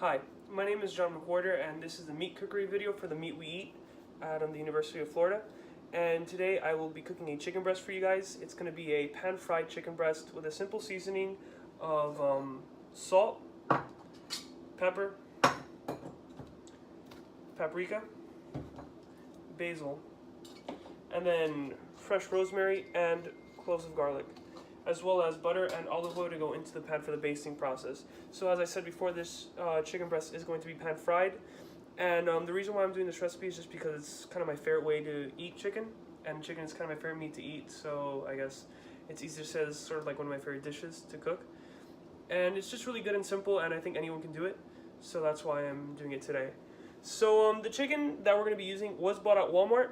Hi, my name is John McWhorter, and this is the meat cookery video for the meat we eat at the University of Florida. And today I will be cooking a chicken breast for you guys. It's going to be a pan-fried chicken breast with a simple seasoning of salt, pepper, paprika, basil, and then fresh rosemary and cloves of garlic, as well as butter and olive oil to go into the pan for the basting process. So as I said before, this chicken breast is going to be pan fried, and the reason why I'm doing this recipe is just because it's kind of my favorite way to eat chicken, and chicken is kind of my favorite meat to eat, so I guess it's easier to say it's sort of like one of my favorite dishes to cook. And it's just really good and simple, and I think anyone can do it, so that's why I'm doing it today. So the chicken that we're going to be using was bought at Walmart,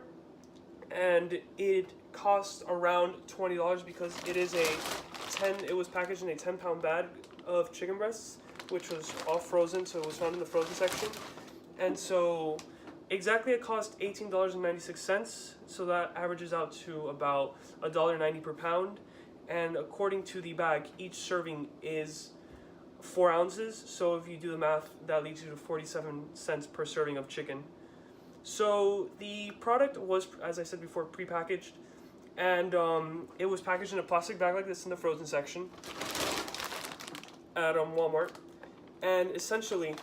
and it cost around $20 because it was packaged in a 10-pound bag of chicken breasts, which was all frozen, so it was found in the frozen section. And so exactly it cost $18.96, so that averages out to about $1.90 per pound. And according to the bag, each serving is 4 ounces, so if you do the math, that leads you to 47 cents per serving of chicken. So the product was, as I said before, pre-packaged, and it was packaged in a plastic bag like this in the frozen section at Walmart. And essentially,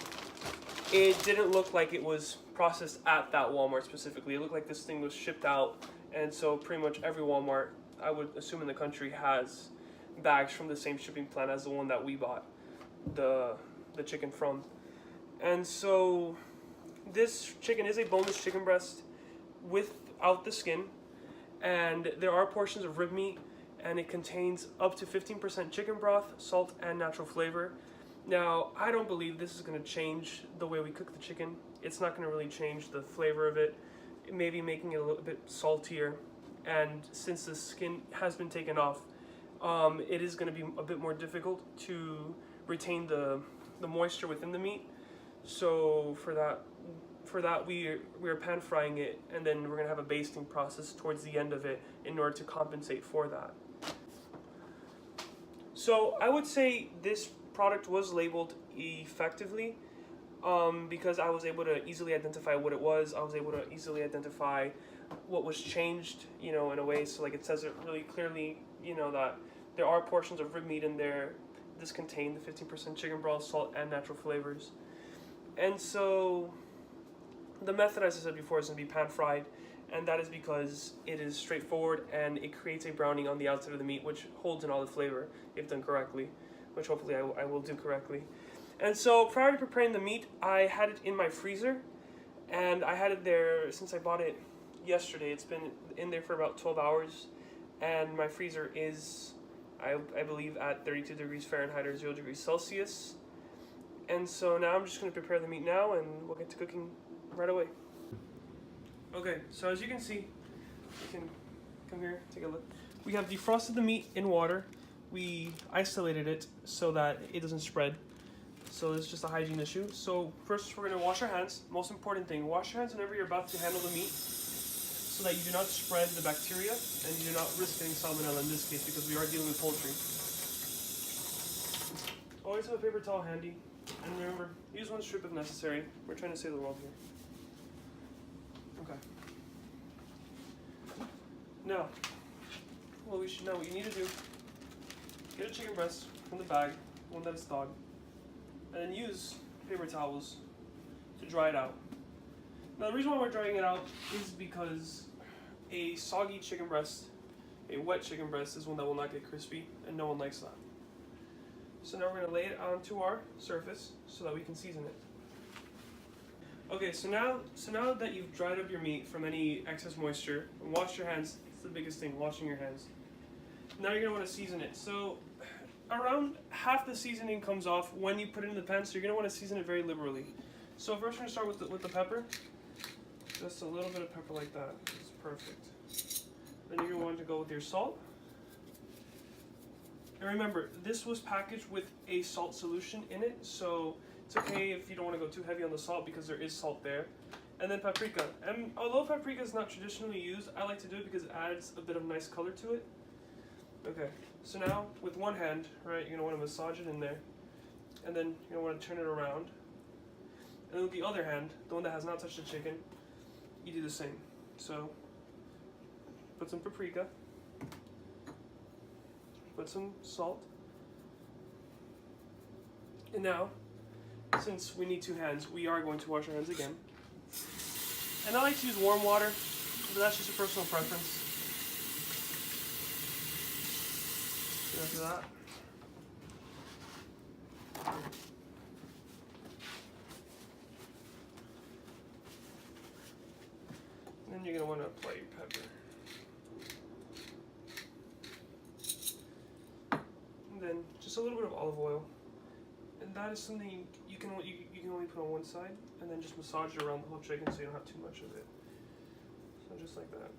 it didn't look like it was processed at that Walmart specifically. It looked like this thing was shipped out, and so pretty much every Walmart, I would assume in the country, has bags from the same shipping plant as the one that we bought the chicken from. And so this chicken is a boneless chicken breast without the skin, and there are portions of rib meat, and it contains up to 15% chicken broth, salt, and natural flavor. Now, I don't believe this is going to change the way we cook the chicken. It's not going to really change the flavor of it, maybe making it a little bit saltier, and since the skin has been taken off, it is going to be a bit more difficult to retain the moisture within the meat. So for that we are pan frying it, and then we're gonna have a basting process towards the end of it in order to compensate for that. So I would say this product was labeled effectively because I was able to easily identify what it was. I was able to easily identify what was changed, in a way. So like it says it really clearly, that there are portions of rib meat in there. This contained the 15% chicken broth, salt, and natural flavors. And so the method, as I said before, is going to be pan fried, and that is because it is straightforward and it creates a browning on the outside of the meat, which holds in all the flavor if done correctly, which hopefully I will do correctly. And so prior to preparing the meat, I had it in my freezer, and I had it there since I bought it yesterday. It's been in there for about 12 hours, and my freezer is, I believe, at 32 degrees Fahrenheit or 0 degrees Celsius. And so now I'm just going to prepare the meat now, and we'll get to cooking right away. Okay, so as you can see, you can come here, take a look. We have defrosted the meat in water. We isolated it so that it doesn't spread. So it's just a hygiene issue. So first we're going to wash our hands. Most important thing, wash your hands whenever you're about to handle the meat so that you do not spread the bacteria and you do not risk getting salmonella in this case because we are dealing with poultry. Always have a paper towel handy. And remember, use one strip if necessary. We're trying to save the world here. Okay. Now, what you need to do, get a chicken breast from the bag, one that is thawed, and then use paper towels to dry it out. Now, the reason why we're drying it out is because a soggy chicken breast, a wet chicken breast, is one that will not get crispy, and no one likes that. So now we're going to lay it onto our surface so that we can season it. Okay, so now that you've dried up your meat from any excess moisture, and washed your hands, it's the biggest thing, washing your hands. Now you're going to want to season it. So around half the seasoning comes off when you put it in the pan, so you're going to want to season it very liberally. So first we're going to start with the pepper. Just a little bit of pepper like that. It's perfect. Then you're going to want to go with your salt. And remember, this was packaged with a salt solution in it, so it's okay if you don't want to go too heavy on the salt because there is salt there. And then paprika. And although paprika is not traditionally used, I like to do it because it adds a bit of nice color to it. Okay, so now with one hand, right, you're going to want to massage it in there. And then you're going to want to turn it around And then with the other hand, the one that has not touched the chicken, you do the same. So, put some paprika, put some salt, and now, since we need 2 hands, we are going to wash our hands again. And I like to use warm water, but that's just a personal preference. So after that, then you're going to want to apply your pepper. And then just a little bit of olive oil. And that is something you can only put on one side, and then just massage it around the whole chicken so you don't have too much of it. So just like that.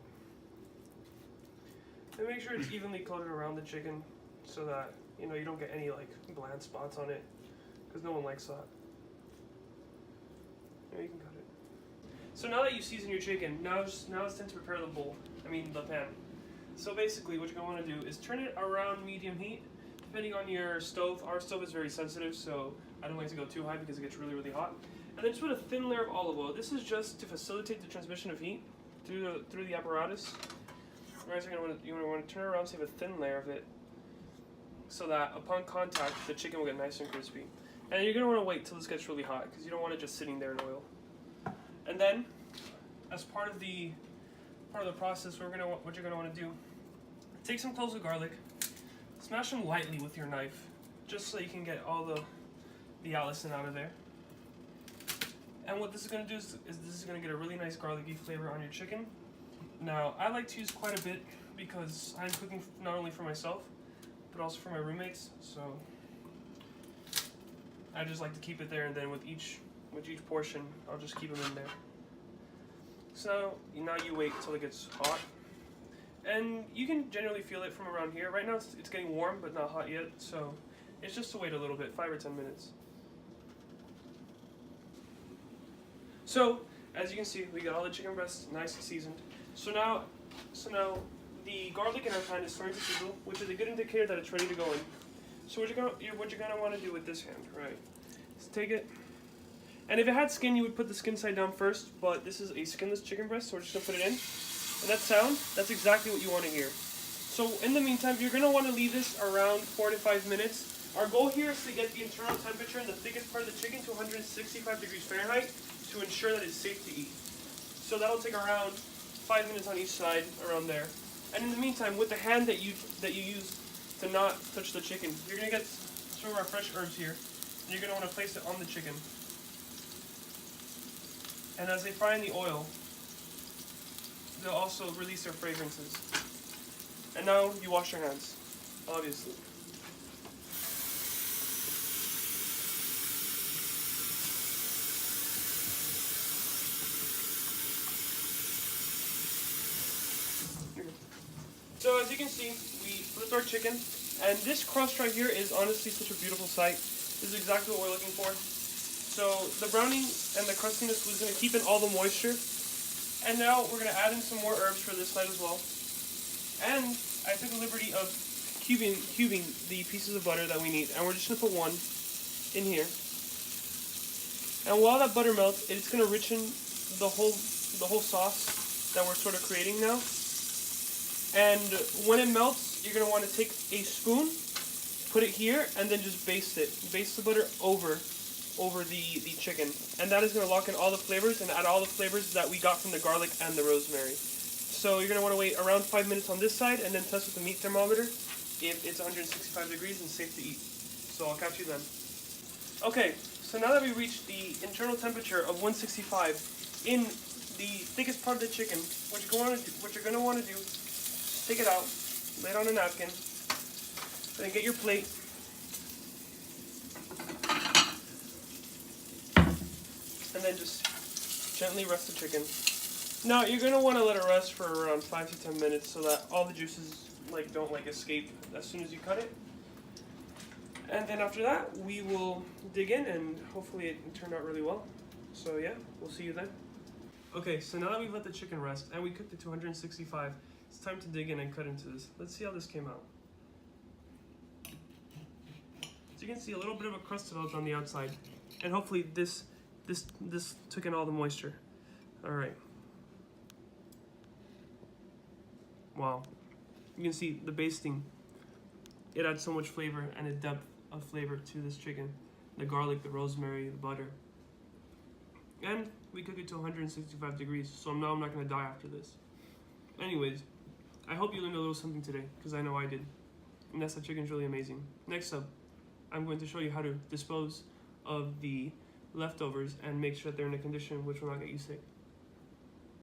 And make sure it's evenly coated around the chicken so that you don't get any like bland spots on it, because no one likes that. Now you can cut it. So now that you season your chicken, now it's time to prepare the pan. So basically what you're going to want to do is turn it around medium heat. Depending on your stove, our stove is very sensitive, so I don't like to go too high because it gets really, really hot. And then just put a thin layer of olive oil. This is just to facilitate the transmission of heat through the apparatus. You want to turn it around so you have a thin layer of it, so that upon contact, the chicken will get nice and crispy. And you're going to want to wait till this gets really hot because you don't want it just sitting there in oil. And then, as part of the process, what you're going to want to do, take some cloves of garlic. Smash them lightly with your knife, just so you can get all the allicin out of there. And what this is going to do is this is going to get a really nice garlicky flavor on your chicken. Now, I like to use quite a bit because I'm cooking not only for myself, but also for my roommates. So I just like to keep it there, and then with each portion, I'll just keep them in there. So now you wait till it gets hot. And you can generally feel it from around here. Right now it's getting warm, but not hot yet, so it's just to wait a little bit, 5 or 10 minutes. So, as you can see, we got all the chicken breasts nice and seasoned. So now the garlic in our pan is starting to sizzle, which is a good indicator that it's ready to go in. So what you're gonna want to do with this hand, right, is take it, and if it had skin, you would put the skin side down first, but this is a skinless chicken breast, so we're just gonna put it in. And that sound, that's exactly what you want to hear. So in the meantime, you're going to want to leave this around 4 to 5 minutes. Our goal here is to get the internal temperature in the thickest part of the chicken to 165 degrees Fahrenheit to ensure that it's safe to eat. So that'll take around 5 minutes on each side, around there. And in the meantime, with the hand that you use to not touch the chicken, you're going to get some of our fresh herbs here. And you're going to want to place it on the chicken. And as they fry in the oil, they'll also release their fragrances. And now you wash your hands, obviously. So as you can see, we flipped our chicken, and this crust right here is honestly such a beautiful sight. This is exactly what we're looking for. So the browning and the crustiness was going to keep in all the moisture. And now we're going to add in some more herbs for this side as well. And I took the liberty of cubing the pieces of butter that we need. And we're just going to put one in here. And while that butter melts, it's going to richen the whole sauce that we're sort of creating now. And when it melts, you're going to want to take a spoon, put it here, and then just baste it. Baste the butter over the chicken, and that is going to lock in all the flavors and add all the flavors that we got from the garlic and the rosemary. So you're going to want to wait around 5 minutes on this side and then test with the meat thermometer if it's 165 degrees and safe to eat. So I'll catch you then. Okay, so now that we reached the internal temperature of 165 in the thickest part of the chicken, what you're going to want to do is take it out, lay it on a napkin, then get your plate, and then just gently rest the chicken. Now you're going to want to let it rest for around 5 to 10 minutes so that all the juices don't escape as soon as you cut it. And then after that, we will dig in, and hopefully it turned out really well. So yeah, we'll see you then. Okay, so now that we've let the chicken rest and we cooked it to 165, it's time to dig in and cut into this. Let's see how this came out. So you can see a little bit of a crust developed on the outside, and hopefully this This took in all the moisture. All right. Wow. You can see the basting. It adds so much flavor and a depth of flavor to this chicken. The garlic, the rosemary, the butter. And we cook it to 165 degrees, so now I'm not going to die after this. Anyways, I hope you learned a little something today, because I know I did. And that's the chicken's really amazing. Next up, I'm going to show you how to dispose of the leftovers and make sure that they're in a condition which will not get you sick.